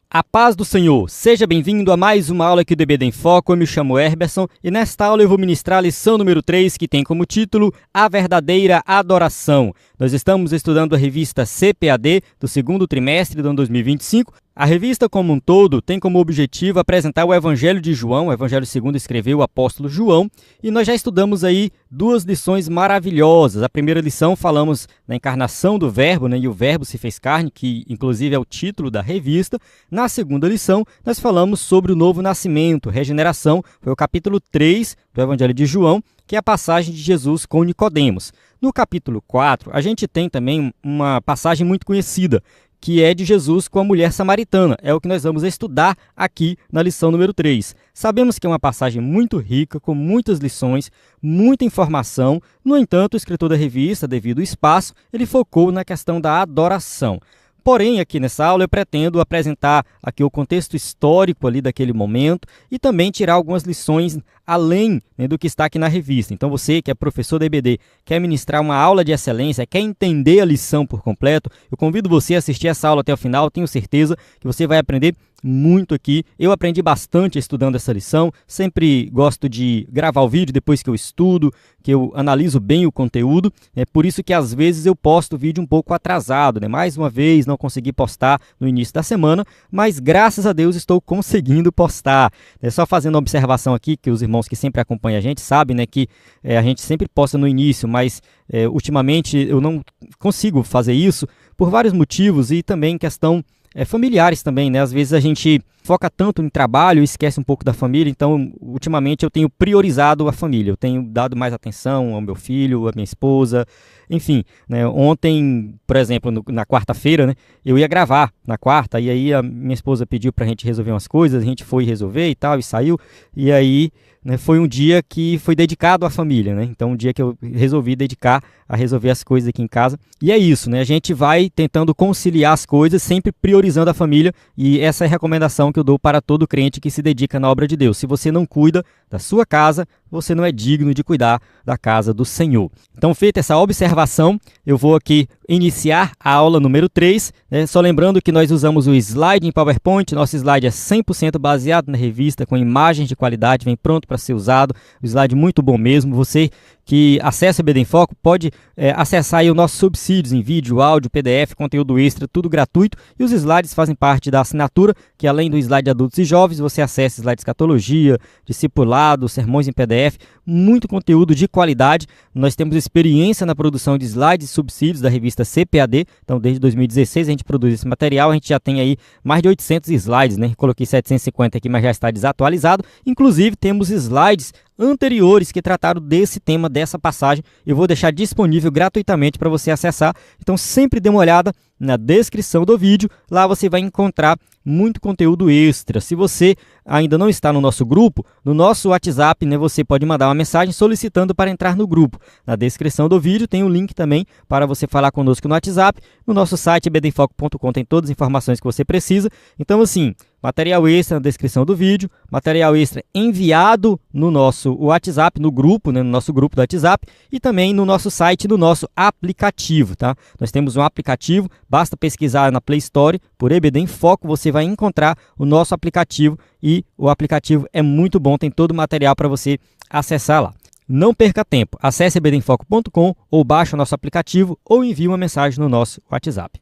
A paz do Senhor, seja bem-vindo a mais uma aula aqui do EBD em Foco. Eu me chamo Herberson e nesta aula eu vou ministrar a lição número 3, que tem como título A Verdadeira Adoração. Nós estamos estudando a revista CPAD do segundo trimestre do ano 2025. A revista como um todo tem como objetivo apresentar o Evangelho de João, o Evangelho segundo escreveu o apóstolo João, e nós já estudamos aí duas lições maravilhosas. A primeira lição falamos na encarnação do Verbo, e o Verbo se fez carne, que inclusive é o título da revista. Na segunda lição, nós falamos sobre o novo nascimento, regeneração, foi o capítulo 3 do Evangelho de João, que é a passagem de Jesus com Nicodemos. No capítulo 4, a gente tem também uma passagem muito conhecida, que é de Jesus com a mulher samaritana. É o que nós vamos estudar aqui na lição número 3. Sabemos que é uma passagem muito rica, com muitas lições, muita informação. No entanto, o escritor da revista, devido ao espaço, ele focou na questão da adoração. Porém, aqui nessa aula eu pretendo apresentar aqui o contexto histórico ali daquele momento e também tirar algumas lições além do que está aqui na revista. Então você que é professor da EBD, quer ministrar uma aula de excelência, quer entender a lição por completo, eu convido você a assistir essa aula até o final. Tenho certeza que você vai aprender muito aqui. Eu aprendi bastante estudando essa lição, sempre gosto de gravar o vídeo depois que eu estudo, que eu analiso bem o conteúdo, é por isso que às vezes eu posto o vídeo um pouco atrasado, mais uma vez não consegui postar no início da semana, mas graças a Deus estou conseguindo postar. Só fazendo uma observação aqui, que os irmãos que sempre acompanham a gente sabem, que a gente sempre posta no início, mas ultimamente eu não consigo fazer isso por vários motivos e também questão familiares também, Às vezes a gente foca tanto em trabalho e esquece um pouco da família, então ultimamente eu tenho priorizado a família, eu tenho dado mais atenção ao meu filho, à minha esposa, enfim, Ontem, por exemplo, na quarta-feira, eu ia gravar na quarta, e aí a minha esposa pediu pra gente resolver umas coisas, a gente foi resolver e tal, e saiu, e aí foi um dia que foi dedicado à família, Então um dia que eu resolvi dedicar a resolver as coisas aqui em casa, e é isso, A gente vai tentando conciliar as coisas, sempre priorizando a família, e essa é a recomendação que eu dou para todo crente que se dedica na obra de Deus. Se você não cuida da sua casa, você não é digno de cuidar da casa do Senhor. Então, feita essa observação, eu vou aqui iniciar a aula número 3. Só lembrando que nós usamos o slide em PowerPoint. Nosso slide é 100% baseado na revista, com imagens de qualidade, vem pronto para ser usado. O slide muito bom mesmo. Você que acessa o EBD em Foco pode acessar aí os nossos subsídios em vídeo, áudio, PDF, conteúdo extra, tudo gratuito. E os slides fazem parte da assinatura, que além do slide de adultos e jovens, você acessa slide de escatologia, discipulado, sermões em PDF, muito conteúdo de qualidade. Nós temos experiência na produção de slides e subsídios da revista CPAD, então desde 2016 a gente produz esse material, a gente já tem aí mais de 800 slides, Coloquei 750 aqui, mas já está desatualizado. Inclusive temos slides anteriores que trataram desse tema, dessa passagem. Eu vou deixar disponível gratuitamente para você acessar. Então sempre dê uma olhada na descrição do vídeo, lá você vai encontrar muito conteúdo extra. Se você ainda não está no nosso grupo, no nosso WhatsApp, você pode mandar uma mensagem solicitando para entrar no grupo. Na descrição do vídeo tem o link também para você falar conosco no WhatsApp. No nosso site, ebdemfoco.com, tem todas as informações que você precisa. Então, assim, material extra na descrição do vídeo, material extra enviado no nosso WhatsApp, no grupo, no nosso grupo do WhatsApp, e também no nosso site, no nosso aplicativo, tá? Nós temos um aplicativo, basta pesquisar na Play Store por EBD em Foco, você vai encontrar o nosso aplicativo, e o aplicativo é muito bom, tem todo o material para você acessar lá. Não perca tempo, acesse ebdemfoco.com ou baixe o nosso aplicativo ou envie uma mensagem no nosso WhatsApp.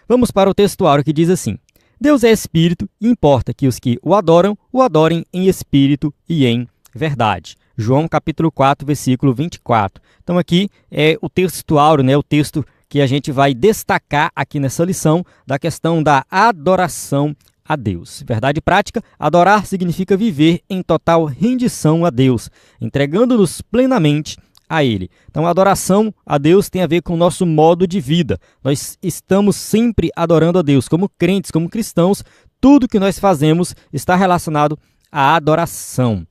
Vamos para o textuário que diz assim: Deus é espírito e importa que os que o adorem em espírito e em verdade. João capítulo 4, versículo 24. Então aqui é o textuário, o texto que a gente vai destacar aqui nessa lição da questão da adoração a Deus. Verdade prática, adorar significa viver em total rendição a Deus, entregando-nos plenamente a Ele. Então, a adoração a Deus tem a ver com o nosso modo de vida. Nós estamos sempre adorando a Deus. Como crentes, como cristãos, tudo que nós fazemos está relacionado à adoração.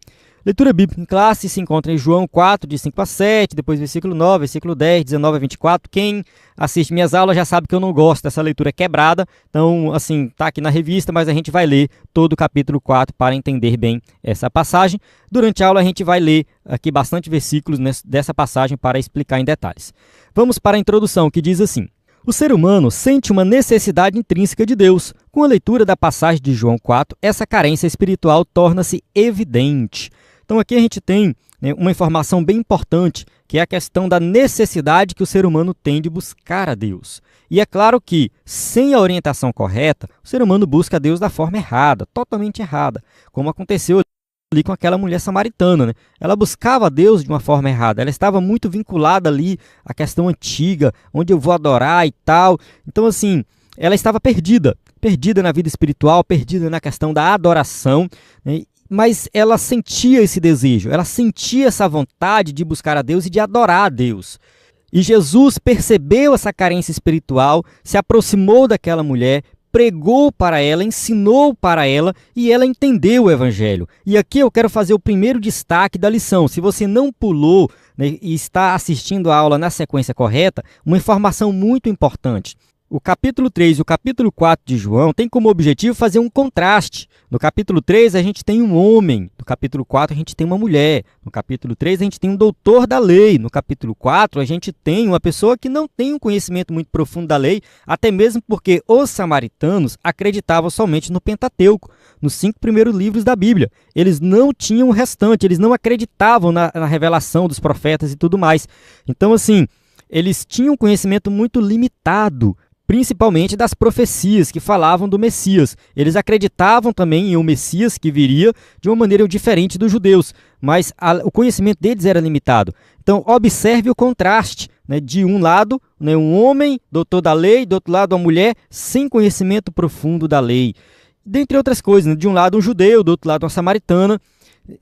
Leitura bíblica em classe se encontra em João 4, de 5 a 7, depois versículo 9, versículo 10, 19 a 24. Quem assiste minhas aulas já sabe que eu não gosto dessa leitura quebrada, então, assim, tá aqui na revista, mas a gente vai ler todo o capítulo 4 para entender bem essa passagem. Durante a aula a gente vai ler aqui bastante versículos dessa passagem para explicar em detalhes. Vamos para a introdução, que diz assim: O ser humano sente uma necessidade intrínseca de Deus. Com a leitura da passagem de João 4, essa carência espiritual torna-se evidente. Então aqui a gente tem uma informação bem importante, que é a questão da necessidade que o ser humano tem de buscar a Deus. E é claro que, sem a orientação correta, o ser humano busca a Deus da forma errada, totalmente errada, como aconteceu ali com aquela mulher samaritana, né? Ela buscava a Deus de uma forma errada, ela estava muito vinculada ali à questão antiga, onde eu vou adorar e tal. Então, assim, ela estava perdida na vida espiritual, perdida na questão da adoração, né? Mas ela sentia esse desejo, ela sentia essa vontade de buscar a Deus e de adorar a Deus. E Jesus percebeu essa carência espiritual, se aproximou daquela mulher, pregou para ela, ensinou para ela e ela entendeu o Evangelho. E aqui eu quero fazer o primeiro destaque da lição. Se você não pulou, né, e está assistindo a aula na sequência correta, uma informação muito importante. O capítulo 3 e o capítulo 4 de João tem como objetivo fazer um contraste. No capítulo 3 a gente tem um homem, no capítulo 4 a gente tem uma mulher, no capítulo 3 a gente tem um doutor da lei, no capítulo 4 a gente tem uma pessoa que não tem um conhecimento muito profundo da lei, até mesmo porque os samaritanos acreditavam somente no Pentateuco, nos 5 primeiros livros da Bíblia. Eles não tinham o restante, eles não acreditavam na revelação dos profetas e tudo mais. Então, assim, eles tinham um conhecimento muito limitado, principalmente das profecias que falavam do Messias. Eles acreditavam também em um Messias que viria de uma maneira diferente dos judeus, mas o conhecimento deles era limitado. Então, observe o contraste, né, de um lado, né, um homem, doutor da lei, do outro lado, uma mulher sem conhecimento profundo da lei. Dentre outras coisas, né, de um lado um judeu, do outro lado uma samaritana.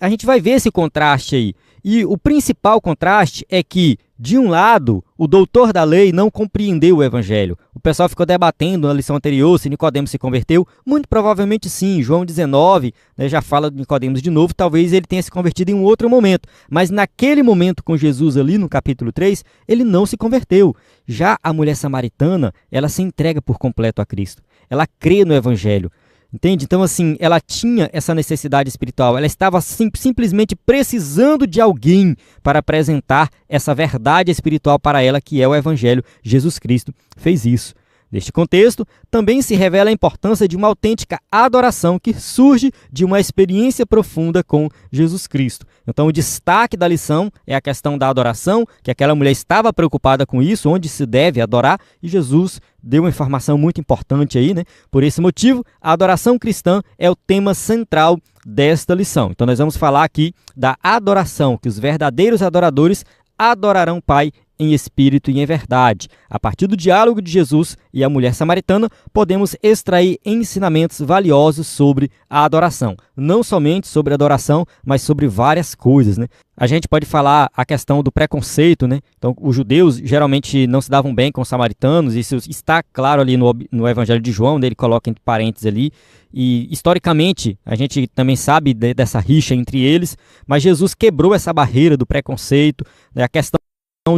A gente vai ver esse contraste aí. E o principal contraste é que, de um lado, o doutor da lei não compreendeu o Evangelho. O pessoal ficou debatendo na lição anterior se Nicodemos se converteu. Muito provavelmente sim. João 19, né, já fala de Nicodemos de novo. Talvez ele tenha se convertido em um outro momento. Mas naquele momento com Jesus ali no capítulo 3, ele não se converteu. Já a mulher samaritana, ela se entrega por completo a Cristo. Ela crê no Evangelho. Entende? Então, assim, ela tinha essa necessidade espiritual, ela estava simplesmente precisando de alguém para apresentar essa verdade espiritual para ela, que é o Evangelho. Jesus Cristo fez isso. Neste contexto, também se revela a importância de uma autêntica adoração que surge de uma experiência profunda com Jesus Cristo. Então, o destaque da lição é a questão da adoração, que aquela mulher estava preocupada com isso, onde se deve adorar, e Jesus deu uma informação muito importante aí, né? Por esse motivo, a adoração cristã é o tema central desta lição. Então, nós vamos falar aqui da adoração, que os verdadeiros adoradores adorarão o Pai em espírito e em verdade. A partir do diálogo de Jesus e a mulher samaritana, podemos extrair ensinamentos valiosos sobre a adoração. Não somente sobre a adoração, mas sobre várias coisas, né? A gente pode falar a questão do preconceito, né? Então, os judeus geralmente não se davam bem com os samaritanos, isso está claro ali no Evangelho de João, ele coloca entre parênteses ali, e historicamente a gente também sabe dessa rixa entre eles, mas Jesus quebrou essa barreira do preconceito, né? A questão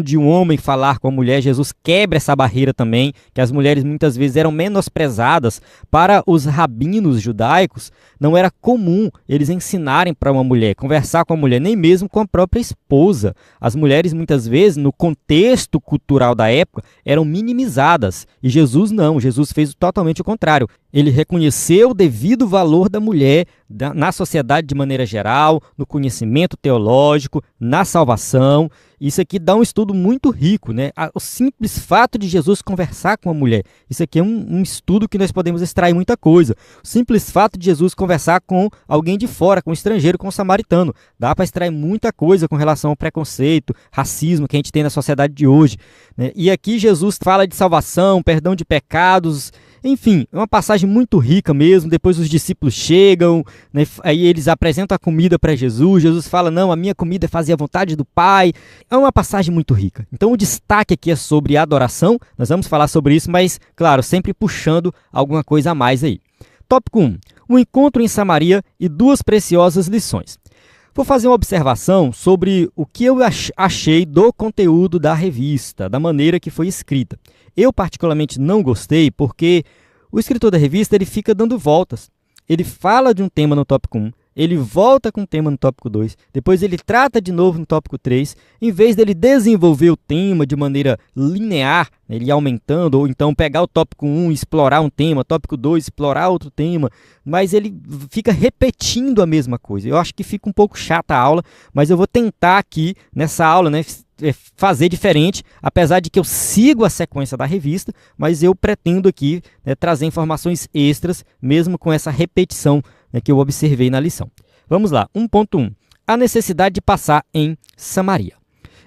de um homem falar com a mulher, Jesus quebra essa barreira também, que as mulheres muitas vezes eram menosprezadas. Para os rabinos judaicos, não era comum eles ensinarem para uma mulher, conversar com a mulher, nem mesmo com a própria esposa. As mulheres muitas vezes, no contexto cultural da época, eram minimizadas. E Jesus não, Jesus fez totalmente o contrário. Ele reconheceu o devido valor da mulher na sociedade de maneira geral, no conhecimento teológico, na salvação. Isso aqui dá um estudo muito rico, né? O simples fato de Jesus conversar com a mulher. Isso aqui é um estudo que nós podemos extrair muita coisa. O simples fato de Jesus conversar com alguém de fora, com um estrangeiro, com um samaritano. Dá para extrair muita coisa com relação ao preconceito, racismo que a gente tem na sociedade de hoje, né? E aqui Jesus fala de salvação, perdão de pecados. Enfim, é uma passagem muito rica mesmo. Depois os discípulos chegam, né, aí eles apresentam a comida para Jesus. Jesus fala, não, a minha comida é fazer a vontade do Pai. É uma passagem muito rica. Então o destaque aqui é sobre adoração. Nós vamos falar sobre isso, mas, claro, sempre puxando alguma coisa a mais aí. Tópico 1. O encontro em Samaria e 2 preciosas lições. Vou fazer uma observação sobre o que eu achei do conteúdo da revista, da maneira que foi escrita. Eu particularmente não gostei porque o escritor da revista ele fica dando voltas. Ele fala de um tema no tópico 1, ele volta com o tema no tópico 2, depois ele trata de novo no tópico 3, em vez dele desenvolver o tema de maneira linear, ele ia aumentando, ou então pegar o tópico 1 e explorar um tema, tópico 2 explorar outro tema, mas ele fica repetindo a mesma coisa. Eu acho que fica um pouco chata a aula, mas eu vou tentar aqui nessa aula, né, fazer diferente, apesar de que eu sigo a sequência da revista, mas eu pretendo aqui, né, trazer informações extras, mesmo com essa repetição, né, que eu observei na lição. Vamos lá, 1.1. A necessidade de passar em Samaria.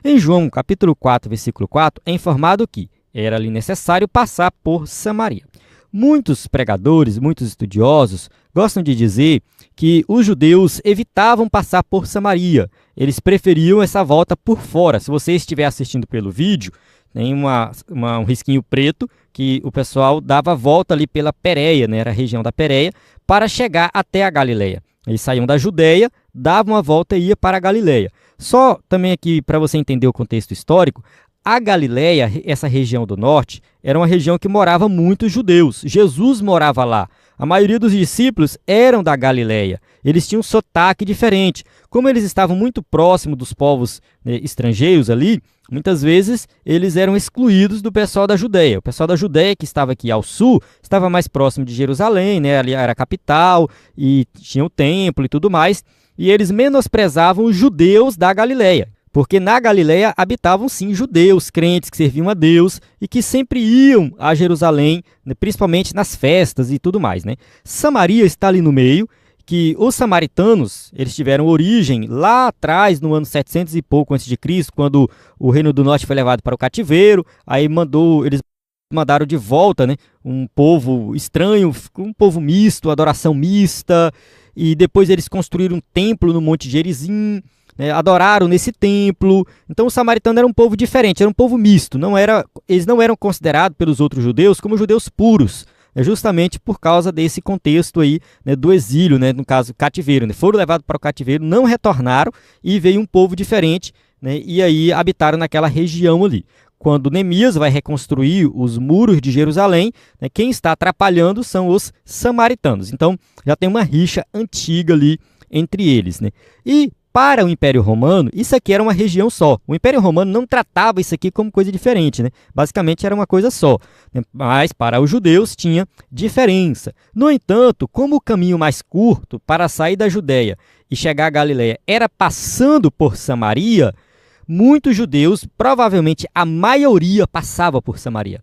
Em João, capítulo 4, versículo 4, é informado que era-lhe necessário passar por Samaria. Muitos pregadores, muitos estudiosos gostam de dizer que os judeus evitavam passar por Samaria. Eles preferiam essa volta por fora. Se você estiver assistindo pelo vídeo, tem um risquinho preto que o pessoal dava a volta ali pela Pérea, né? Era a região da Pérea, para chegar até a Galileia. Eles saíam da Judeia, davam a volta e iam para a Galileia. Só também aqui para você entender o contexto histórico, a Galileia, essa região do norte, era uma região que morava muitos judeus. Jesus morava lá. A maioria dos discípulos eram da Galileia. Eles tinham um sotaque diferente. Como eles estavam muito próximos dos povos, né, estrangeiros ali, muitas vezes eles eram excluídos do pessoal da Judeia. O pessoal da Judeia, que estava aqui ao sul, estava mais próximo de Jerusalém, né, ali era a capital e tinha o templo e tudo mais. E eles menosprezavam os judeus da Galileia. Porque na Galileia habitavam sim judeus, crentes que serviam a Deus e que sempre iam a Jerusalém, né, principalmente nas festas e tudo mais, né? Samaria está ali no meio, que os samaritanos, eles tiveram origem lá atrás, no ano 700 e pouco antes de Cristo, quando o Reino do Norte foi levado para o cativeiro, aí eles mandaram de volta, né, um povo estranho, um povo misto, adoração mista, e depois eles construíram um templo no Monte Gerizim, adoraram nesse templo. Então os samaritanos eram um povo diferente, era um povo misto. Eles não eram considerados pelos outros judeus como judeus puros, justamente por causa desse contexto aí, né, do exílio, né, no caso cativeiro, né, foram levados para o cativeiro, não retornaram e veio um povo diferente, né, e aí habitaram naquela região ali. Quando Neemias vai reconstruir os muros de Jerusalém, né, quem está atrapalhando são os samaritanos. Então já tem uma rixa antiga ali entre eles, né? E para o Império Romano, isso aqui era uma região só. O Império Romano não tratava isso aqui como coisa diferente, né? Basicamente era uma coisa só, né? Mas para os judeus tinha diferença. No entanto, como o caminho mais curto para sair da Judeia e chegar à Galileia era passando por Samaria, muitos judeus, provavelmente a maioria, passava por Samaria.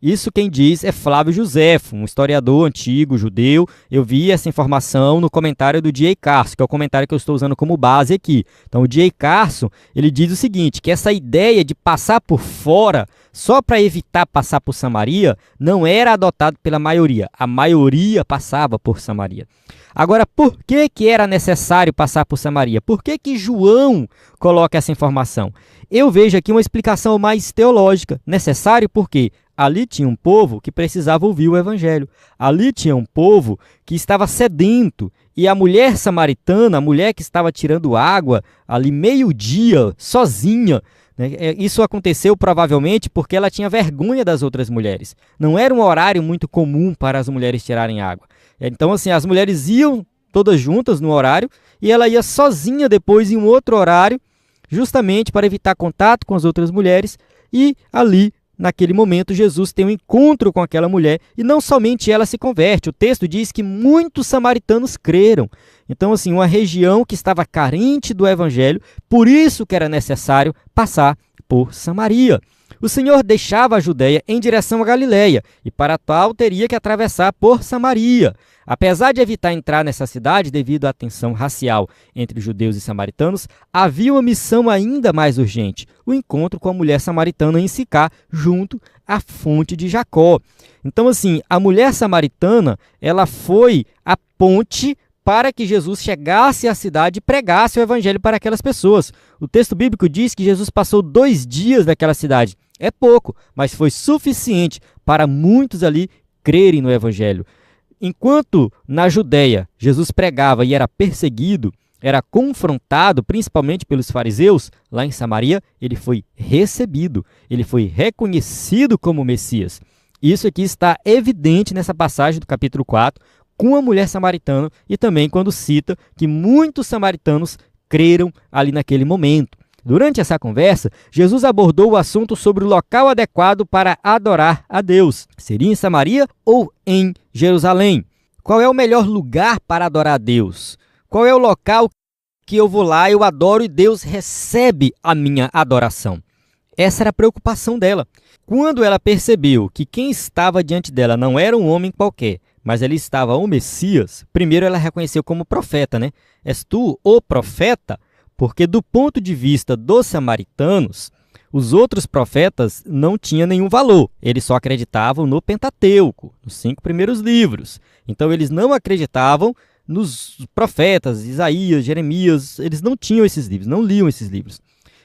Isso quem diz é Flávio Joséfo, um historiador antigo, judeu. Eu vi essa informação no comentário do D.A. Carson, que é o comentário que eu estou usando como base aqui. Então o D.A. Carson, ele diz o seguinte, que essa ideia de passar por fora, só para evitar passar por Samaria, não era adotado pela maioria. A maioria passava por Samaria. Agora, por que era necessário passar por Samaria? Por que João coloca essa informação? Eu vejo aqui uma explicação mais teológica. Necessário porque ali tinha um povo que precisava ouvir o evangelho. Ali tinha um povo que estava sedento. E a mulher samaritana, a mulher que estava tirando água ali meio-dia, sozinha, né? Isso aconteceu provavelmente porque ela tinha vergonha das outras mulheres. Não era um horário muito comum para as mulheres tirarem água. Então, assim, as mulheres iam todas juntas no horário e ela ia sozinha depois em um outro horário, justamente para evitar contato com as outras mulheres. E ali, naquele momento, Jesus tem um encontro com aquela mulher e não somente ela se converte. O texto diz que muitos samaritanos creram. Então, assim, uma região que estava carente do evangelho, por isso que era necessário passar por Samaria. O Senhor deixava a Judeia em direção à Galileia e para tal teria que atravessar por Samaria. Apesar de evitar entrar nessa cidade devido à tensão racial entre judeus e samaritanos, havia uma missão ainda mais urgente, o encontro com a mulher samaritana em Sicá, junto à fonte de Jacó. Então, assim, a mulher samaritana, ela foi a ponte para que Jesus chegasse à cidade e pregasse o evangelho para aquelas pessoas. O texto bíblico diz que Jesus passou 2 dias naquela cidade. É pouco, mas foi suficiente para muitos ali crerem no evangelho. Enquanto na Judeia Jesus pregava e era perseguido, era confrontado principalmente pelos fariseus, lá em Samaria ele foi recebido, ele foi reconhecido como Messias. Isso aqui está evidente nessa passagem do capítulo 4, com a mulher samaritana e também quando cita que muitos samaritanos creram ali naquele momento. Durante essa conversa, Jesus abordou o assunto sobre o local adequado para adorar a Deus. Seria em Samaria ou em Jerusalém? Qual é o melhor lugar para adorar a Deus? Qual é o local que eu vou lá, eu adoro e Deus recebe a minha adoração? Essa era a preocupação dela. Quando ela percebeu que quem estava diante dela não era um homem qualquer, mas ele estava o Messias, primeiro ela reconheceu como profeta, né? És tu o profeta? Porque do ponto de vista dos samaritanos, os outros profetas não tinham nenhum valor. Eles só acreditavam no Pentateuco, nos 5 primeiros livros. Então eles não acreditavam nos profetas, Isaías, Jeremias, eles não tinham esses livros, não liam esses livros.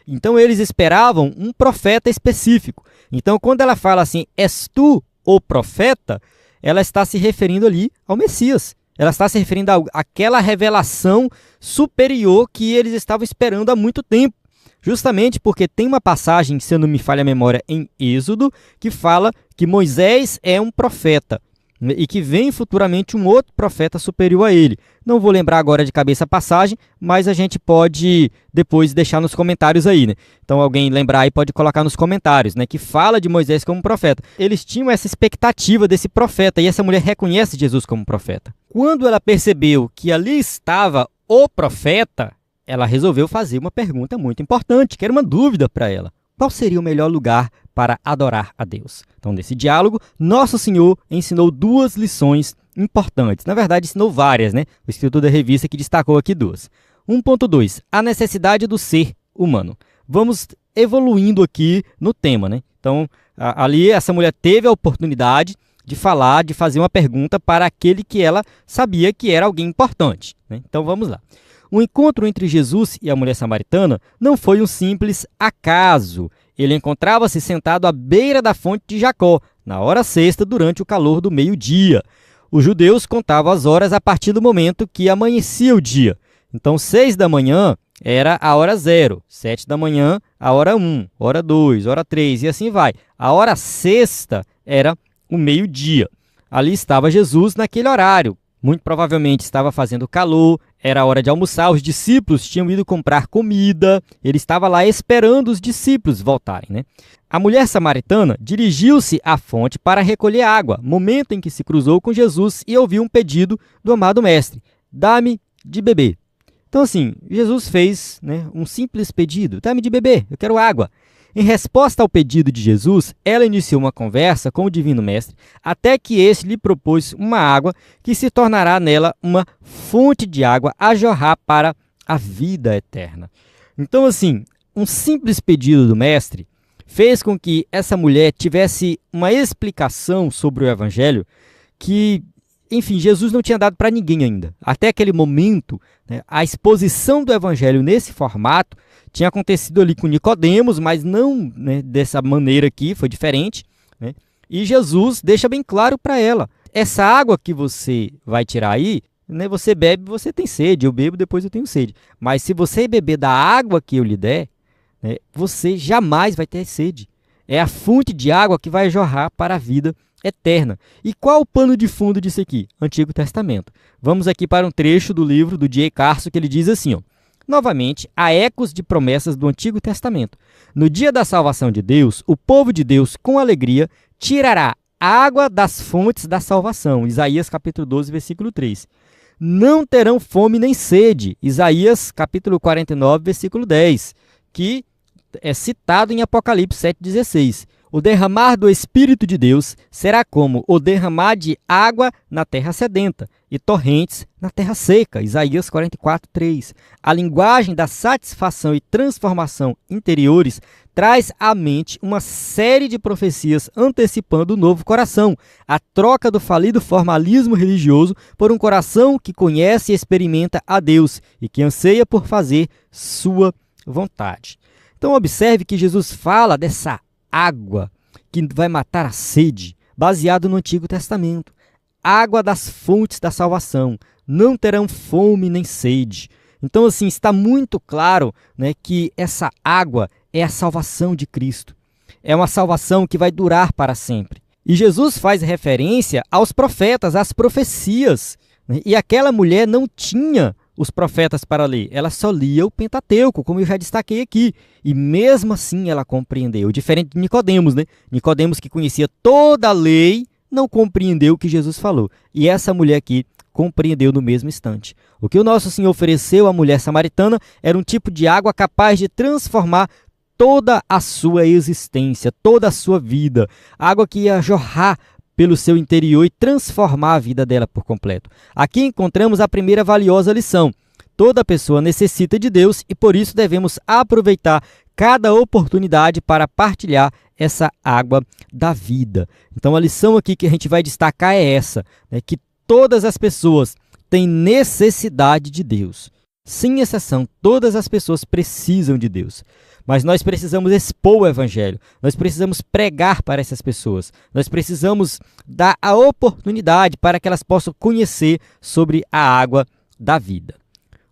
Então eles esperavam um profeta específico. Então quando ela fala assim, és tu o profeta, ela está se referindo ali ao Messias. Ela está se referindo àquela revelação superior que eles estavam esperando há muito tempo. Justamente porque tem uma passagem, se eu não me falha a memória, em Êxodo, que fala que Moisés é um profeta e que vem futuramente um outro profeta superior a ele. Não vou lembrar agora de cabeça a passagem, mas a gente pode depois deixar nos comentários aí, né? Então alguém lembrar aí pode colocar nos comentários, né? Que fala de Moisés como profeta. Eles tinham essa expectativa desse profeta e essa mulher reconhece Jesus como profeta. Quando ela percebeu que ali estava o profeta, ela resolveu fazer uma pergunta muito importante, que era uma dúvida para ela. Qual seria o melhor lugar para adorar a Deus? Então, nesse diálogo, Nosso Senhor ensinou 2 lições importantes. Na verdade, ensinou várias, né? O escritor da revista que destacou aqui 2. 1.2. A necessidade do ser humano. Vamos evoluindo aqui no tema, né? Então, ali essa mulher teve a oportunidade de falar, de fazer uma pergunta para aquele que ela sabia que era alguém importante, né? Então, vamos lá. O encontro entre Jesus e a mulher samaritana não foi um simples acaso. Ele encontrava-se sentado à beira da fonte de Jacó, na hora sexta, durante o calor do meio-dia. Os judeus contavam as horas a partir do momento que amanhecia o dia. Então, 6 da manhã era a hora 0, 7 da manhã a hora 1, hora 2, hora 3 e assim vai. A hora sexta era o meio-dia. Ali estava Jesus naquele horário. Muito provavelmente estava fazendo calor, era hora de almoçar, os discípulos tinham ido comprar comida, ele estava lá esperando os discípulos voltarem, né? A mulher samaritana dirigiu-se à fonte para recolher água, momento em que se cruzou com Jesus e ouviu um pedido do amado mestre, dá-me de beber. Então assim, Jesus fez, né, um simples pedido, dá-me de beber, eu quero água. Em resposta ao pedido de Jesus, ela iniciou uma conversa com o Divino Mestre, até que este lhe propôs uma água que se tornará nela uma fonte de água a jorrar para a vida eterna. Então, assim, um simples pedido do Mestre fez com que essa mulher tivesse uma explicação sobre o Evangelho que, enfim, Jesus não tinha dado para ninguém ainda. Até aquele momento, né, a exposição do Evangelho nesse formato tinha acontecido ali com Nicodemos, mas não, né, dessa maneira aqui, foi diferente, né? E Jesus deixa bem claro para ela, essa água que você vai tirar aí, né, você bebe, você tem sede, eu bebo, depois eu tenho sede. Mas se você beber da água que eu lhe der, né, você jamais vai ter sede. É a fonte de água que vai jorrar para a vida eterna. E qual o pano de fundo disso aqui? Antigo Testamento. Vamos aqui para um trecho do livro do J. Carso que ele diz assim, ó. Novamente, há ecos de promessas do Antigo Testamento. No dia da salvação de Deus, o povo de Deus, com alegria, tirará água das fontes da salvação. Isaías capítulo 12, versículo 3. Não terão fome nem sede. Isaías capítulo 49, versículo 10, que é citado em Apocalipse 7,16. O derramar do Espírito de Deus será como o derramar de água na terra sedenta e torrentes na terra seca. Isaías 44:3. A linguagem da satisfação e transformação interiores traz à mente uma série de profecias antecipando o novo coração, a troca do falido formalismo religioso por um coração que conhece e experimenta a Deus e que anseia por fazer sua vontade. Então observe que Jesus fala dessa água que vai matar a sede, baseado no Antigo Testamento. Água das fontes da salvação, não terão fome nem sede. Então, assim, está muito claro, né, que essa água é a salvação de Cristo. É uma salvação que vai durar para sempre. E Jesus faz referência aos profetas, às profecias, né? E aquela mulher não tinha os profetas para ler, ela só lia o Pentateuco, como eu já destaquei aqui. E mesmo assim ela compreendeu, diferente de Nicodemos, né? Nicodemos, que conhecia toda a lei, não compreendeu o que Jesus falou. E essa mulher aqui compreendeu no mesmo instante. O que o nosso Senhor ofereceu à mulher samaritana era um tipo de água capaz de transformar toda a sua existência, toda a sua vida. Água que ia jorrar pelo seu interior e transformar a vida dela por completo. Aqui encontramos a primeira valiosa lição. Toda pessoa necessita de Deus e por isso devemos aproveitar cada oportunidade para partilhar essa água da vida. Então a lição aqui que a gente vai destacar é essa, né, que todas as pessoas têm necessidade de Deus. Sem exceção, todas as pessoas precisam de Deus. Mas nós precisamos expor o Evangelho, nós precisamos pregar para essas pessoas, nós precisamos dar a oportunidade para que elas possam conhecer sobre a água da vida.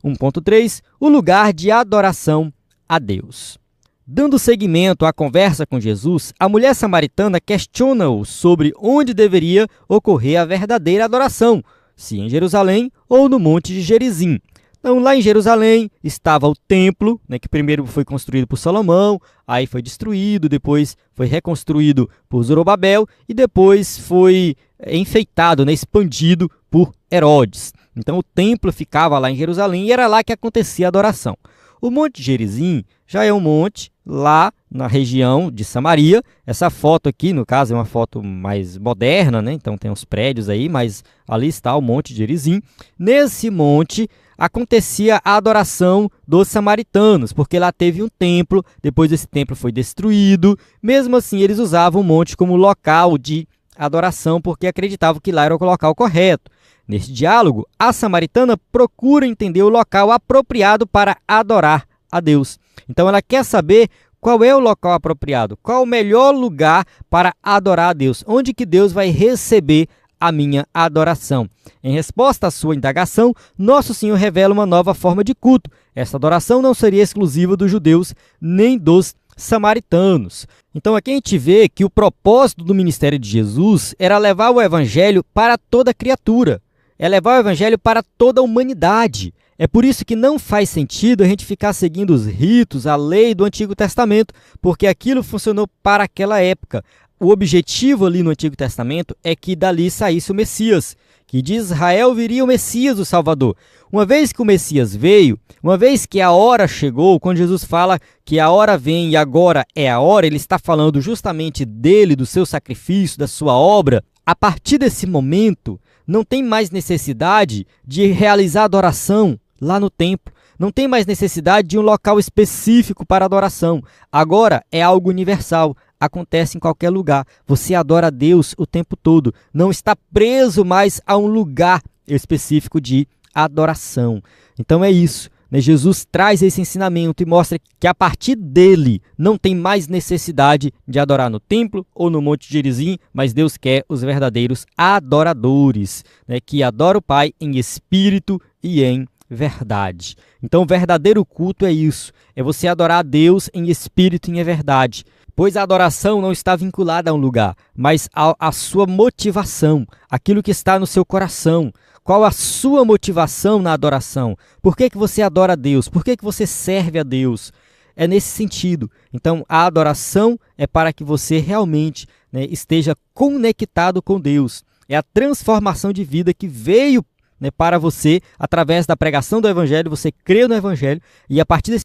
1.3. O lugar de adoração a Deus. Dando seguimento à conversa com Jesus, a mulher samaritana questiona-o sobre onde deveria ocorrer a verdadeira adoração, se em Jerusalém ou no Monte de Gerizim. Então, lá em Jerusalém estava o templo, né, que primeiro foi construído por Salomão, aí foi destruído, depois foi reconstruído por Zorobabel e depois foi enfeitado, né, expandido por Herodes. Então, o templo ficava lá em Jerusalém e era lá que acontecia a adoração. O Monte Gerizim já é um monte lá na região de Samaria. Essa foto aqui, no caso, é uma foto mais moderna, né? Então tem uns prédios aí, mas ali está o Monte Gerizim. Nesse monte acontecia a adoração dos samaritanos, porque lá teve um templo, depois esse templo foi destruído. Mesmo assim, eles usavam o monte como local de adoração, porque acreditavam que lá era o local correto. Neste diálogo, a samaritana procura entender o local apropriado para adorar a Deus. Então ela quer saber qual é o local apropriado, qual o melhor lugar para adorar a Deus, onde que Deus vai receber a minha adoração. Em resposta à sua indagação, Nosso Senhor revela uma nova forma de culto. Essa adoração não seria exclusiva dos judeus nem dos samaritanos. Então aqui a gente vê que o propósito do ministério de Jesus era levar o evangelho para toda criatura, é levar o evangelho para toda a humanidade. É por isso que não faz sentido a gente ficar seguindo os ritos, a lei do Antigo Testamento, porque aquilo funcionou para aquela época. O objetivo ali no Antigo Testamento é que dali saísse o Messias, que de Israel viria o Messias, o Salvador. Uma vez que o Messias veio, uma vez que a hora chegou, quando Jesus fala que a hora vem e agora é a hora, ele está falando justamente dele, do seu sacrifício, da sua obra. A partir desse momento, não tem mais necessidade de realizar adoração lá no templo. Não tem mais necessidade de um local específico para adoração. Agora é algo universal. Acontece em qualquer lugar. Você adora a Deus o tempo todo. Não está preso mais a um lugar específico de adoração. Então é isso, né? Jesus traz esse ensinamento e mostra que a partir dele não tem mais necessidade de adorar no templo ou no Monte Gerizim, mas Deus quer os verdadeiros adoradores, né? Que adoram o Pai em espírito e em verdade. Então o verdadeiro culto é isso, é você adorar a Deus em espírito e em verdade. Pois a adoração não está vinculada a um lugar, mas à sua motivação, aquilo que está no seu coração. Qual a sua motivação na adoração? Por que você adora a Deus? Por que você serve a Deus? É nesse sentido. Então, a adoração é para que você realmente, né, esteja conectado com Deus. É a transformação de vida que veio, né, para você através da pregação do Evangelho. Você crê no Evangelho e a partir desse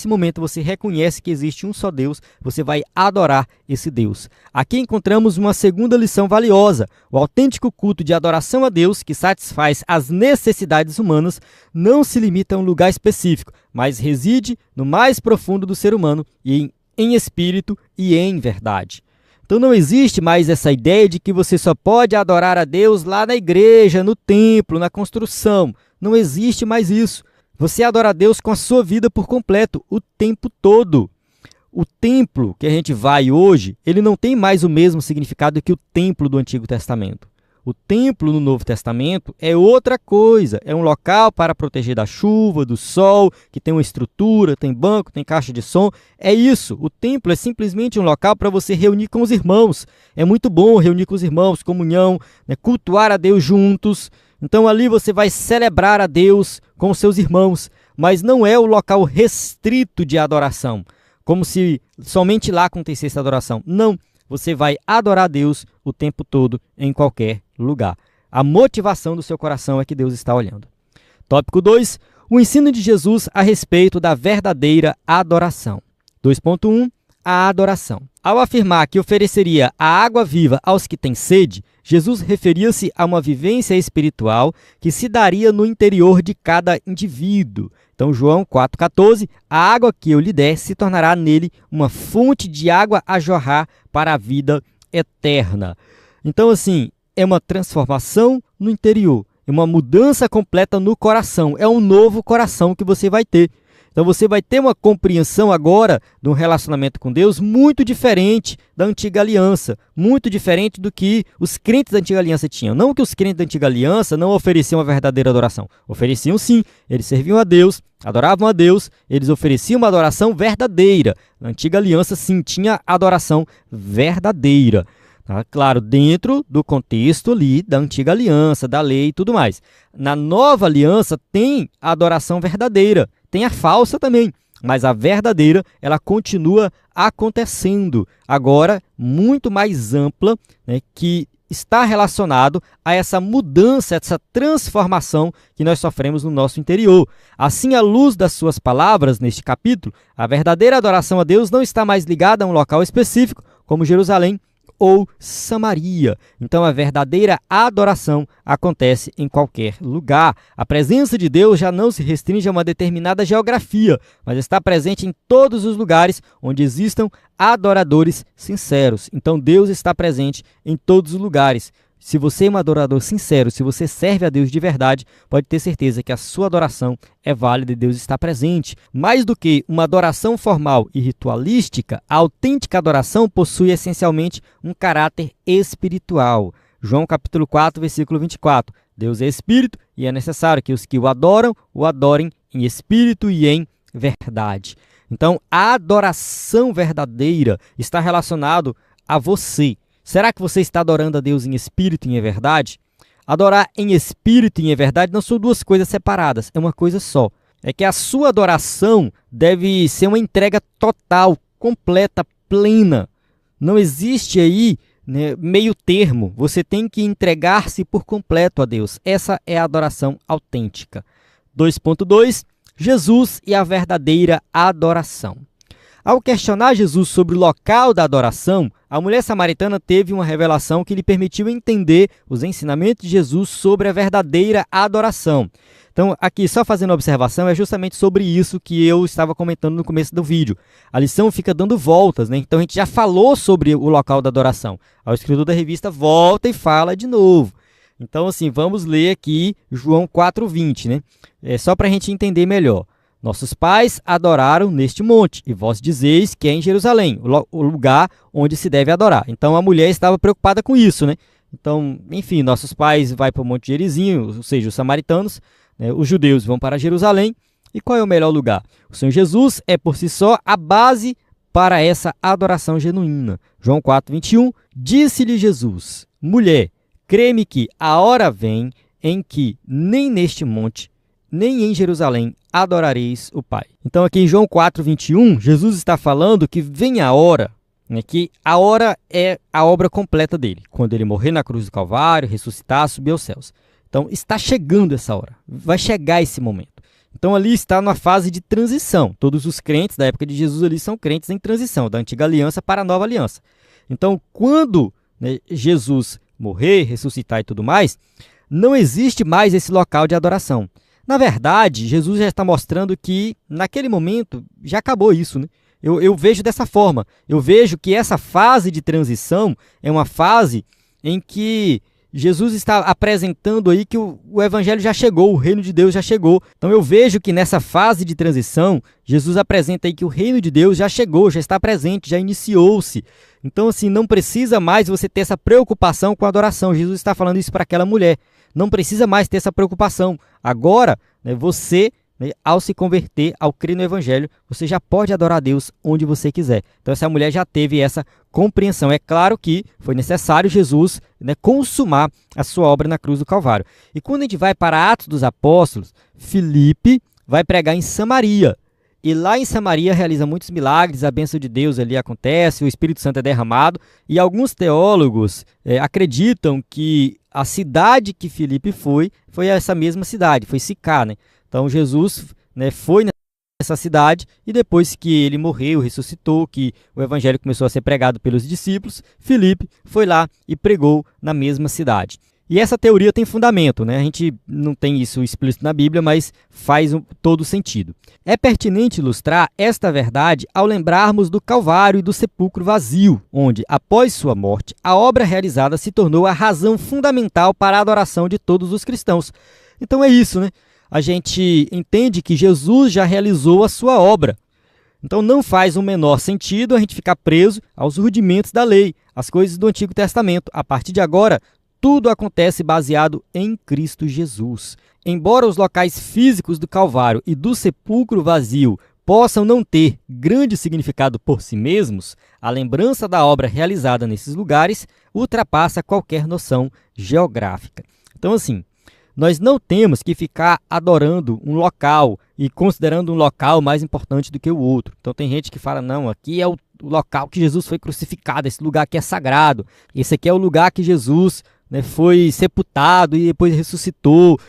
momento você reconhece que existe um só Deus, você vai adorar esse Deus. Aqui encontramos uma segunda lição valiosa. O autêntico culto de adoração a Deus, que satisfaz as necessidades humanas, não se limita a um lugar específico, mas reside no mais profundo do ser humano, e em espírito e em verdade. Então não existe mais essa ideia de que você só pode adorar a Deus lá na igreja, no templo, na construção. Não existe mais isso. Você adora a Deus com a sua vida por completo, o tempo todo. O templo que a gente vai hoje, ele não tem mais o mesmo significado que o templo do Antigo Testamento. O templo no Novo Testamento é outra coisa, é um local para proteger da chuva, do sol, que tem uma estrutura, tem banco, tem caixa de som. É isso, o templo é simplesmente um local para você reunir com os irmãos. É muito bom reunir com os irmãos, comunhão, né, cultuar a Deus juntos. Então ali você vai celebrar a Deus com os seus irmãos, mas não é o local restrito de adoração, como se somente lá acontecesse a adoração. Não. Você vai adorar a Deus o tempo todo, em qualquer lugar. A motivação do seu coração é que Deus está olhando. Tópico 2. O ensino de Jesus a respeito da verdadeira adoração. 2.1. A adoração. Ao afirmar que ofereceria a água viva aos que têm sede, Jesus referia-se a uma vivência espiritual que se daria no interior de cada indivíduo. Então, João 4,14, a água que eu lhe der se tornará nele uma fonte de água a jorrar para a vida eterna. Então, assim, é uma transformação no interior, é uma mudança completa no coração, é um novo coração que você vai ter. Então você vai ter uma compreensão agora de um relacionamento com Deus muito diferente da antiga aliança, muito diferente do que os crentes da antiga aliança tinham. Não que os crentes da antiga aliança não ofereciam a verdadeira adoração. Ofereciam sim, eles serviam a Deus, adoravam a Deus, eles ofereciam uma adoração verdadeira. Na antiga aliança sim, tinha adoração verdadeira. Tá? Claro, dentro do contexto ali da antiga aliança, da lei e tudo mais. Na nova aliança tem a adoração verdadeira. Tem a falsa também, mas a verdadeira, ela continua acontecendo, agora muito mais ampla, né, que está relacionado a essa mudança, essa transformação que nós sofremos no nosso interior. Assim, à luz das suas palavras neste capítulo, a verdadeira adoração a Deus não está mais ligada a um local específico, como Jerusalém ou Samaria. Então, a verdadeira adoração acontece em qualquer lugar. A presença de Deus já não se restringe a uma determinada geografia, mas está presente em todos os lugares onde existam adoradores sinceros. Então, Deus está presente em todos os lugares. Se você é um adorador sincero, se você serve a Deus de verdade, pode ter certeza que a sua adoração é válida e Deus está presente. Mais do que uma adoração formal e ritualística, a autêntica adoração possui essencialmente um caráter espiritual. João capítulo 4, versículo 24. Deus é espírito e é necessário que os que o adorem em espírito e em verdade. Então, a adoração verdadeira está relacionada a você. Será que você está adorando a Deus em espírito e em verdade? Adorar em espírito e em verdade não são duas coisas separadas, é uma coisa só. É que a sua adoração deve ser uma entrega total, completa, plena. Não existe aí, né, meio termo. Você tem que entregar-se por completo a Deus. Essa é a adoração autêntica. 2.2. Jesus e a verdadeira adoração. Ao questionar Jesus sobre o local da adoração, a mulher samaritana teve uma revelação que lhe permitiu entender os ensinamentos de Jesus sobre a verdadeira adoração. Então, aqui, só fazendo uma observação, é justamente sobre isso que eu estava comentando no começo do vídeo. A lição fica dando voltas, né? Então, a gente já falou sobre o local da adoração. O escritor da revista volta e fala de novo. Então, assim, vamos ler aqui João 4,20, né? Só para a gente entender melhor. Nossos pais adoraram neste monte, e vós dizeis que é em Jerusalém, o lugar onde se deve adorar. Então, a mulher estava preocupada com isso, né? Então, enfim, nossos pais vão para o Monte Gerizim, ou seja, os samaritanos, né? Os judeus vão para Jerusalém. E qual é o melhor lugar? O Senhor Jesus é, por si só, a base para essa adoração genuína. João 4,21, disse-lhe Jesus, mulher, crê-me que a hora vem em que nem neste monte, nem em Jerusalém adorareis o Pai. Então aqui em João 4,21, Jesus está falando que vem a hora, né, que a hora é a obra completa dele. Quando ele morrer na cruz do Calvário, ressuscitar, subir aos céus. Então está chegando essa hora, vai chegar esse momento. Então ali está numa fase de transição. Todos os crentes da época de Jesus ali são crentes em transição, da antiga aliança para a nova aliança. Então quando, né, Jesus morrer, ressuscitar e tudo mais, não existe mais esse local de adoração. Na verdade, Jesus já está mostrando que, naquele momento, já acabou isso, né? Eu vejo dessa forma. Eu vejo que essa fase de transição é uma fase em que Jesus está apresentando aí que o evangelho já chegou, o reino de Deus já chegou. Então eu vejo que nessa fase de transição, Jesus apresenta aí que o reino de Deus já chegou, já está presente, já iniciou-se. Então assim, não precisa mais você ter essa preocupação com a adoração. Jesus está falando isso para aquela mulher. Não precisa mais ter essa preocupação. Agora, você, ao se converter, ao crer no evangelho, você já pode adorar a Deus onde você quiser. Então essa mulher já teve essa compreensão. É claro que foi necessário Jesus consumar a sua obra na cruz do Calvário. E quando a gente vai para Atos dos Apóstolos, Filipe vai pregar em Samaria. E lá em Samaria realiza muitos milagres, a bênção de Deus ali acontece, o Espírito Santo é derramado. E alguns teólogos acreditam que a cidade que Filipe foi essa mesma cidade, foi Sicá, né? Então Jesus foi nessa cidade e depois que ele morreu, ressuscitou, que o evangelho começou a ser pregado pelos discípulos, Filipe foi lá e pregou na mesma cidade. E essa teoria tem fundamento, né? A gente não tem isso explícito na Bíblia, mas faz todo sentido. É pertinente ilustrar esta verdade ao lembrarmos do Calvário e do sepulcro vazio, onde, após sua morte, a obra realizada se tornou a razão fundamental para a adoração de todos os cristãos. Então é isso, né? A gente entende que Jesus já realizou a sua obra. Então não faz o menor sentido a gente ficar preso aos rudimentos da lei, às coisas do Antigo Testamento. A partir de agora, tudo acontece baseado em Cristo Jesus. Embora os locais físicos do Calvário e do sepulcro vazio possam não ter grande significado por si mesmos, a lembrança da obra realizada nesses lugares ultrapassa qualquer noção geográfica. Então, assim, nós não temos que ficar adorando um local e considerando um local mais importante do que o outro. Então tem gente que fala, não, aqui é o local que Jesus foi crucificado, esse lugar aqui é sagrado, esse aqui é o lugar que Jesus foi sepultado e depois ressuscitou.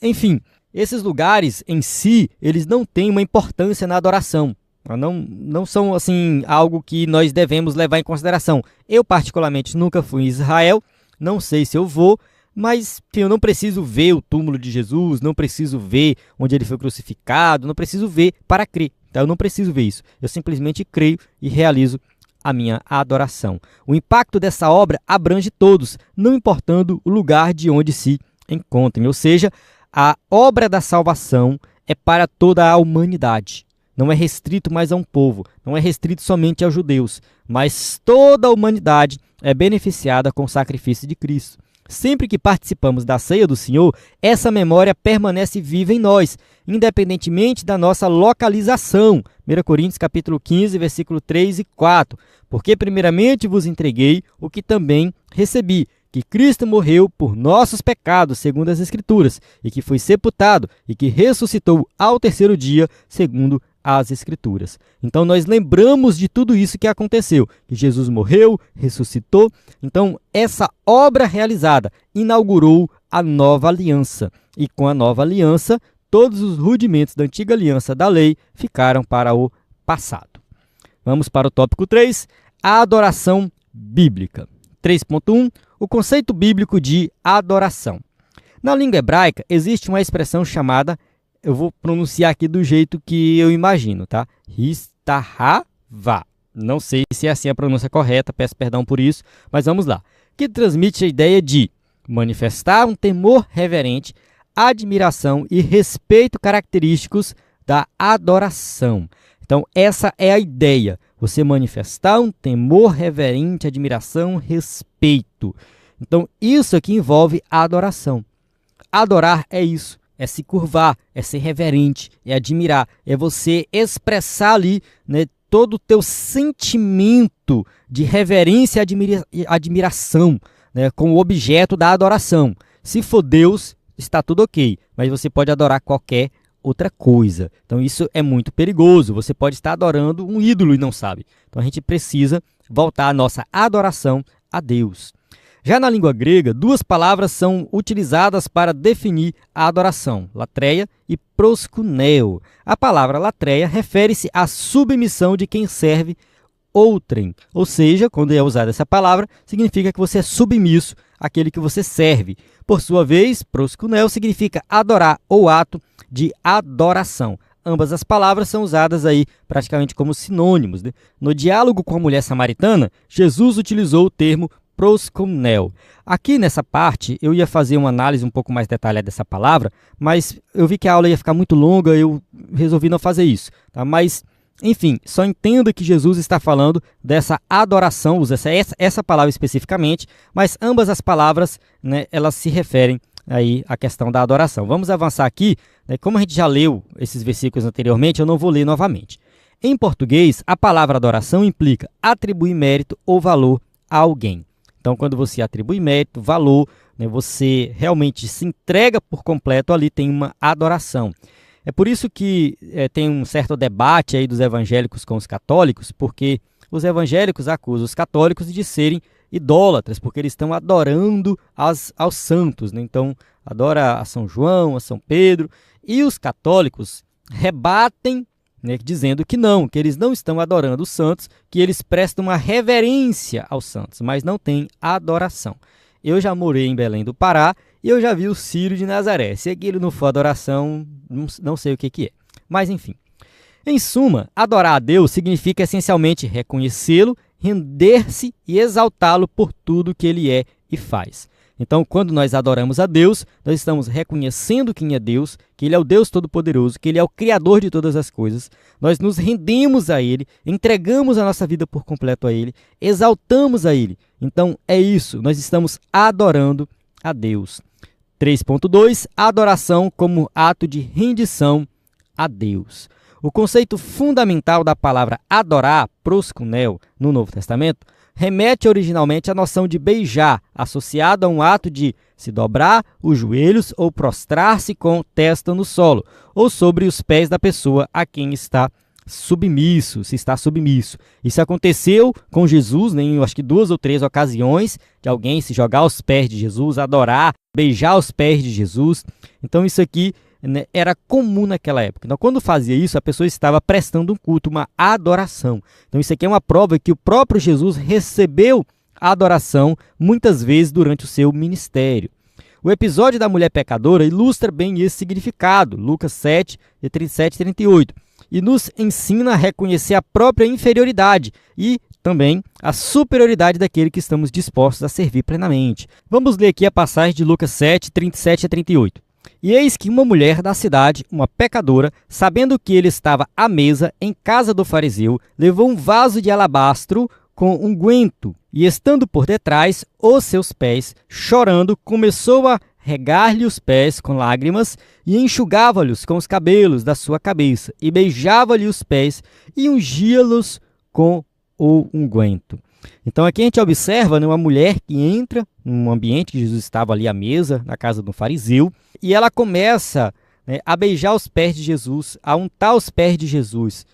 Enfim, esses lugares em si, eles não têm uma importância na adoração. Não são assim algo que nós devemos levar em consideração. Eu particularmente nunca fui em Israel, não sei se eu vou, mas enfim, eu não preciso ver o túmulo de Jesus, não preciso ver onde ele foi crucificado, não preciso ver para crer. Então, eu não preciso ver isso. Eu simplesmente creio e realizo a minha adoração. O impacto dessa obra abrange todos, não importando o lugar de onde se encontrem. Ou seja, a obra da salvação é para toda a humanidade. Não é restrito mais a um povo, não é restrito somente aos judeus, mas toda a humanidade é beneficiada com o sacrifício de Cristo. Sempre que participamos da ceia do Senhor, essa memória permanece viva em nós, independentemente da nossa localização. 1 Coríntios capítulo 15, versículo 3 e 4. Porque primeiramente vos entreguei o que também recebi, que Cristo morreu por nossos pecados, segundo as Escrituras, e que foi sepultado, e que ressuscitou ao terceiro dia, segundo as Escrituras. Então nós lembramos de tudo isso que aconteceu, que Jesus morreu, ressuscitou. Então essa obra realizada inaugurou a nova aliança. E com a nova aliança, todos os rudimentos da antiga aliança da lei ficaram para o passado. Vamos para o tópico 3, a adoração bíblica. 3.1, o conceito bíblico de adoração. Na língua hebraica existe uma expressão chamada, eu vou pronunciar aqui do jeito que eu imagino, tá? Histahava. Não sei se é assim a pronúncia correta, peço perdão por isso, mas vamos lá. Que transmite a ideia de manifestar um temor reverente, admiração e respeito característicos da adoração. Então, essa é a ideia. Você manifestar um temor reverente, admiração, respeito. Então, isso aqui envolve a adoração. Adorar é isso. É se curvar, é ser reverente, é admirar, é você expressar ali, todo o teu sentimento de reverência e admiração, com o objeto da adoração. Se for Deus, está tudo ok, mas você pode adorar qualquer outra coisa. Então isso é muito perigoso, você pode estar adorando um ídolo e não sabe. Então a gente precisa voltar a nossa adoração a Deus. Já na língua grega, duas palavras são utilizadas para definir a adoração, latreia e proskuneo. A palavra latreia refere-se à submissão de quem serve outrem, ou seja, quando é usada essa palavra, significa que você é submisso àquele que você serve. Por sua vez, proskuneo significa adorar ou ato de adoração. Ambas as palavras são usadas aí praticamente como sinônimos. No diálogo com a mulher samaritana, Jesus utilizou o termo proskuneo. Aqui nessa parte eu ia fazer uma análise um pouco mais detalhada dessa palavra, mas eu vi que a aula ia ficar muito longa, eu resolvi não fazer isso. Tá? Mas, enfim, só entenda que Jesus está falando dessa adoração, usa essa palavra especificamente, mas ambas as palavras, né, elas se referem aí à questão da adoração. Vamos avançar aqui, né? Como a gente já leu esses versículos anteriormente, eu não vou ler novamente. Em português, a palavra adoração implica atribuir mérito ou valor a alguém. Então, quando você atribui mérito, valor, né, você realmente se entrega por completo, ali tem uma adoração. É por isso que tem um certo debate aí dos evangélicos com os católicos, porque os evangélicos acusam os católicos de serem idólatras, porque eles estão adorando aos santos, né? Então, adora a São João, a São Pedro, e os católicos rebatem, né, dizendo que não, que eles não estão adorando os santos, que eles prestam uma reverência aos santos, mas não tem adoração. Eu já morei em Belém do Pará e eu já vi o Círio de Nazaré. Se aquilo não for adoração, não sei o que é. Mas enfim. Em suma, adorar a Deus significa essencialmente reconhecê-lo, render-se e exaltá-lo por tudo que ele é e faz. Então, quando nós adoramos a Deus, nós estamos reconhecendo quem é Deus, que Ele é o Deus Todo-Poderoso, que Ele é o Criador de todas as coisas. Nós nos rendemos a Ele, entregamos a nossa vida por completo a Ele, exaltamos a Ele. Então, é isso, nós estamos adorando a Deus. 3.2. Adoração como ato de rendição a Deus. O conceito fundamental da palavra adorar, proskuneo, no Novo Testamento, remete originalmente à noção de beijar, associado a um ato de se dobrar os joelhos ou prostrar-se com testa no solo, ou sobre os pés da pessoa a quem está submisso, se está submisso. Isso aconteceu com Jesus, né, em acho que 2 ou 3 ocasiões, de alguém se jogar aos pés de Jesus, adorar, beijar os pés de Jesus. Então isso aqui, né, era comum naquela época. Então, quando fazia isso, a pessoa estava prestando um culto, uma adoração. Então, isso aqui é uma prova que o próprio Jesus recebeu a adoração muitas vezes durante o seu ministério. O episódio da mulher pecadora ilustra bem esse significado, Lucas 7, 37 e 38, e nos ensina a reconhecer a própria inferioridade e também a superioridade daquele que estamos dispostos a servir plenamente. Vamos ler aqui a passagem de Lucas 7, 37 a 38. E eis que uma mulher da cidade, uma pecadora, sabendo que ele estava à mesa em casa do fariseu, levou um vaso de alabastro com unguento, e estando por detrás os seus pés, chorando, começou a regar-lhe os pés com lágrimas, e enxugava-lhes com os cabelos da sua cabeça, e beijava-lhe os pés, e ungia-los com o unguento. Então aqui a gente observa, né, uma mulher que entra num ambiente que Jesus estava ali à mesa, na casa de um fariseu, e ela começa, né, a beijar os pés de Jesus, a untar os pés de Jesus.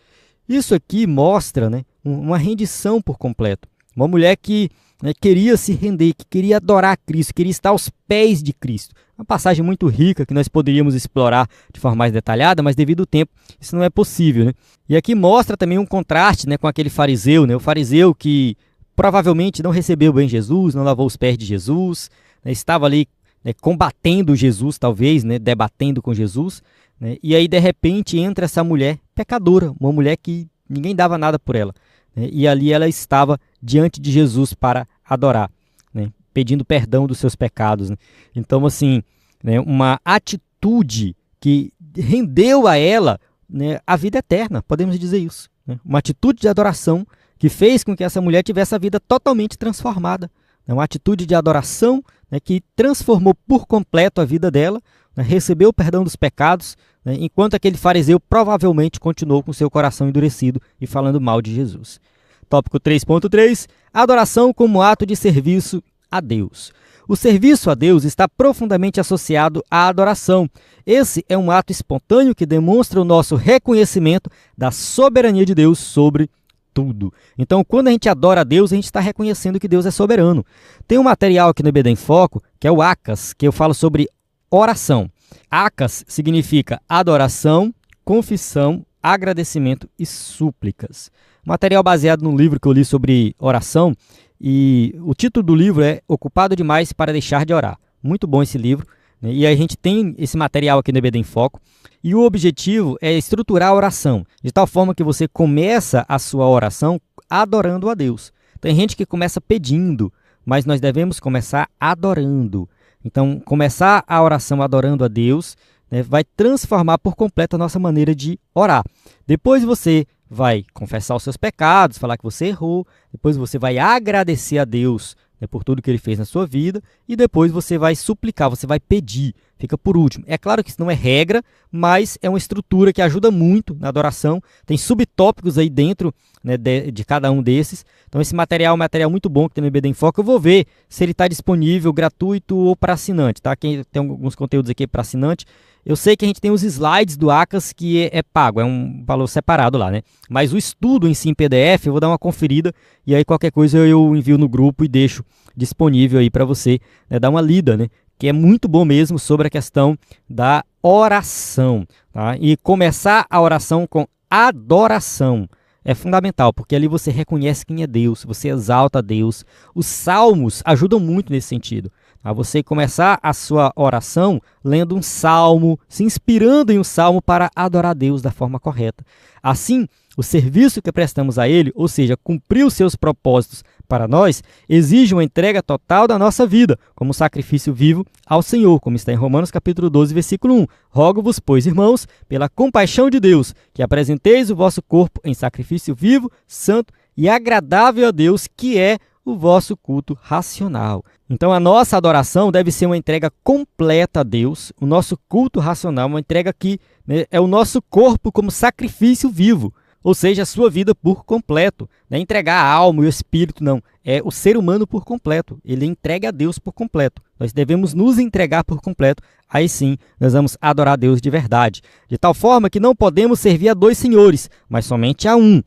Isso aqui mostra, né, uma rendição por completo. Uma mulher que, né, queria se render, que queria adorar a Cristo, queria estar aos pés de Cristo. Uma passagem muito rica que nós poderíamos explorar de forma mais detalhada, mas devido ao tempo isso não é possível, né? E aqui mostra também um contraste, né, com aquele fariseu, né, o fariseu que provavelmente não recebeu bem Jesus, não lavou os pés de Jesus, né, estava ali, né, combatendo Jesus, talvez, né, debatendo com Jesus, né, e aí de repente entra essa mulher pecadora, uma mulher que ninguém dava nada por ela, né, e ali ela estava diante de Jesus para adorar, né, pedindo perdão dos seus pecados, né. Então, assim, né, uma atitude que rendeu a ela, né, a vida eterna, podemos dizer isso, né, uma atitude de adoração que fez com que essa mulher tivesse a vida totalmente transformada. É uma atitude de adoração, né, que transformou por completo a vida dela, né, recebeu o perdão dos pecados, né, enquanto aquele fariseu provavelmente continuou com seu coração endurecido e falando mal de Jesus. Tópico 3.3. Adoração como ato de serviço a Deus. O serviço a Deus está profundamente associado à adoração. Esse é um ato espontâneo que demonstra o nosso reconhecimento da soberania de Deus sobre tudo. Então, quando a gente adora a Deus, a gente está reconhecendo que Deus é soberano. Tem um material aqui no EBD em Foco, que é o ACAS, que eu falo sobre oração. ACAS significa adoração, confissão, agradecimento e súplicas. Material baseado num livro que eu li sobre oração, e o título do livro é Ocupado Demais para Deixar de Orar. Muito bom esse livro, né? E a gente tem esse material aqui no EBD em Foco. E o objetivo é estruturar a oração, de tal forma que você começa a sua oração adorando a Deus. Tem gente que começa pedindo, mas nós devemos começar adorando. Então, começar a oração adorando a Deus, né, vai transformar por completo a nossa maneira de orar. Depois você vai confessar os seus pecados, falar que você errou, depois você vai agradecer a Deus, né, por tudo que Ele fez na sua vida, e depois você vai suplicar, você vai pedir, fica por último. É claro que isso não é regra, mas é uma estrutura que ajuda muito na adoração, tem subtópicos aí dentro, né, de cada um desses. Então esse material é um material muito bom que tem no EBD em Foco. Eu vou ver se ele está disponível gratuito ou para assinante, tá? Quem tem alguns conteúdos aqui para assinante. Eu sei que a gente tem os slides do Acas que é pago, é um valor separado lá, né? Mas o estudo em si em PDF, eu vou dar uma conferida e aí qualquer coisa eu envio no grupo e deixo disponível aí para você, né, dar uma lida, né? Que é muito bom mesmo sobre a questão da oração, tá? E começar a oração com adoração é fundamental, porque ali você reconhece quem é Deus, você exalta a Deus. Os salmos ajudam muito nesse sentido. A você começar a sua oração lendo um salmo, se inspirando em um salmo para adorar a Deus da forma correta. Assim, o serviço que prestamos a Ele, ou seja, cumprir os seus propósitos para nós, exige uma entrega total da nossa vida, como sacrifício vivo ao Senhor, como está em Romanos capítulo 12, versículo 1. Rogo-vos, pois, irmãos, pela compaixão de Deus, que apresenteis o vosso corpo em sacrifício vivo, santo e agradável a Deus, que é o vosso culto racional. Então a nossa adoração deve ser uma entrega completa a Deus. O nosso culto racional é uma entrega que, né, é o nosso corpo como sacrifício vivo, ou seja, a sua vida por completo. Não é entregar a alma e o espírito, não. É o ser humano por completo. Ele entrega a Deus por completo. Nós devemos nos entregar por completo. Aí sim, nós vamos adorar a Deus de verdade. De tal forma que não podemos servir a dois senhores, mas somente a um.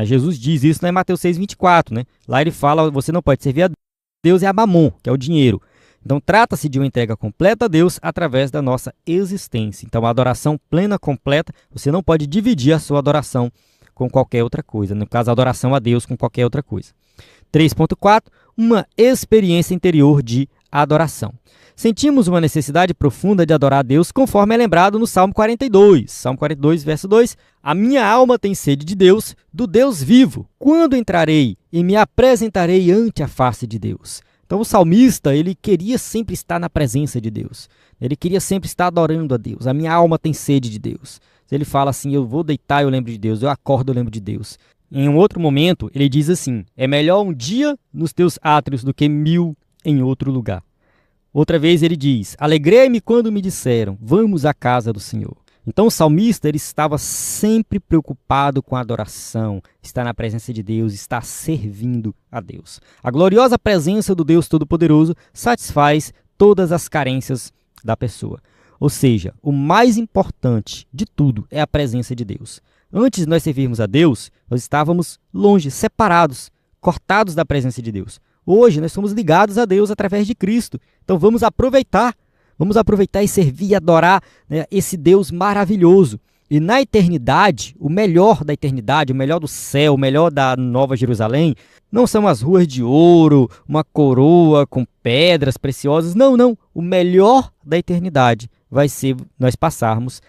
Jesus diz isso, em Mateus 6,24. Né? Lá ele fala, você não pode servir a Deus e a Mamon, que é o dinheiro. Então trata-se de uma entrega completa a Deus através da nossa existência. Então a adoração plena, completa, você não pode dividir a sua adoração com qualquer outra coisa. No caso, a adoração a Deus com qualquer outra coisa. 3.4. Uma experiência interior de adoração. Sentimos uma necessidade profunda de adorar a Deus, conforme é lembrado no Salmo 42. Salmo 42, verso 2. A minha alma tem sede de Deus, do Deus vivo. Quando entrarei e me apresentarei ante a face de Deus? Então o salmista, ele queria sempre estar na presença de Deus. Ele queria sempre estar adorando a Deus. A minha alma tem sede de Deus. Ele fala assim, eu vou deitar, eu lembro de Deus. Eu acordo, eu lembro de Deus. Em um outro momento, ele diz assim, é melhor um dia nos teus átrios do que 1000 em outro lugar. Outra vez ele diz, alegrei-me quando me disseram, vamos à casa do Senhor. Então o salmista, ele estava sempre preocupado com a adoração, estar na presença de Deus, estar servindo a Deus. A gloriosa presença do Deus Todo-Poderoso satisfaz todas as carências da pessoa. Ou seja, o mais importante de tudo é a presença de Deus. Antes de nós servirmos a Deus, nós estávamos longe, separados, cortados da presença de Deus. Hoje nós somos ligados a Deus através de Cristo. Então vamos aproveitar e servir e adorar, né, esse Deus maravilhoso. E na eternidade, o melhor da eternidade, o melhor do céu, o melhor da Nova Jerusalém, não são as ruas de ouro, uma coroa com pedras preciosas. Não. O melhor da eternidade vai ser nós passarmos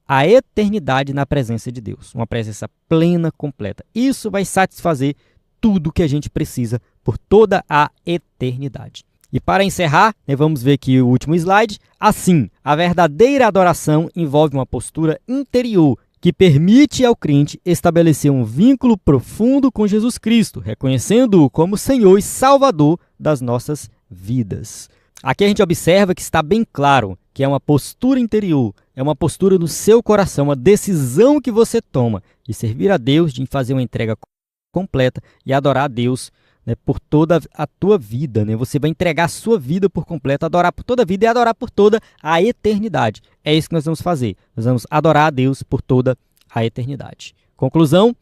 a eternidade na presença de Deus. Uma presença plena, completa. Isso vai satisfazer tudo que a gente precisa por toda a eternidade. E para encerrar, vamos ver aqui o último slide. Assim, a verdadeira adoração envolve uma postura interior que permite ao crente estabelecer um vínculo profundo com Jesus Cristo, reconhecendo-o como Senhor e Salvador das nossas vidas. Aqui a gente observa que está bem claro que é uma postura interior, é uma postura no seu coração, uma decisão que você toma de servir a Deus, de fazer uma entrega completa e adorar a Deus, né, por toda a tua vida. Né? Você vai entregar a sua vida por completo, adorar por toda a vida e adorar por toda a eternidade. É isso que nós vamos fazer. Nós vamos adorar a Deus por toda a eternidade. Conclusão.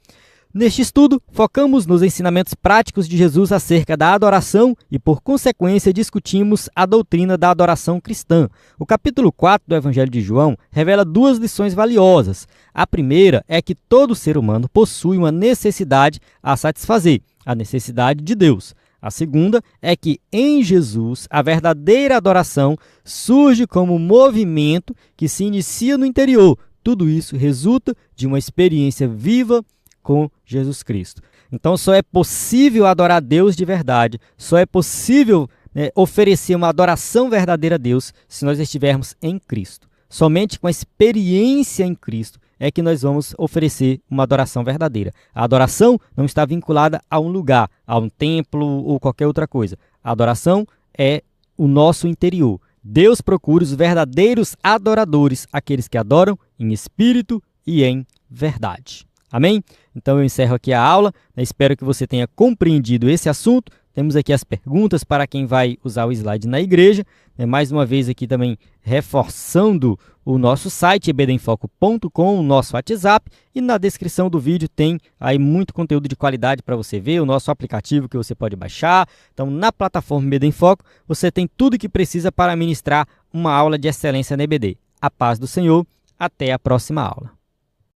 Neste estudo, focamos nos ensinamentos práticos de Jesus acerca da adoração e, por consequência, discutimos a doutrina da adoração cristã. O capítulo 4 do Evangelho de João revela duas lições valiosas. A primeira é que todo ser humano possui uma necessidade a satisfazer, a necessidade de Deus. A segunda é que, em Jesus, a verdadeira adoração surge como um movimento que se inicia no interior. Tudo isso resulta de uma experiência viva com Jesus Cristo. Então só é possível adorar Deus de verdade, só é possível oferecer uma adoração verdadeira a Deus se nós estivermos em Cristo. Somente com a experiência em Cristo é que nós vamos oferecer uma adoração verdadeira. A adoração não está vinculada a um lugar, a um templo ou qualquer outra coisa. A adoração é o nosso interior. Deus procura os verdadeiros adoradores, aqueles que adoram em espírito e em verdade. Amém? Então eu encerro aqui a aula. Espero que você tenha compreendido esse assunto. Temos aqui as perguntas para quem vai usar o slide na igreja. Mais uma vez aqui também reforçando o nosso site, ebedenfoco.com, o nosso WhatsApp. E na descrição do vídeo tem aí muito conteúdo de qualidade para você ver, o nosso aplicativo que você pode baixar. Então, na plataforma EBD em Foco, você tem tudo o que precisa para ministrar uma aula de excelência na EBD. A paz do Senhor. Até a próxima aula.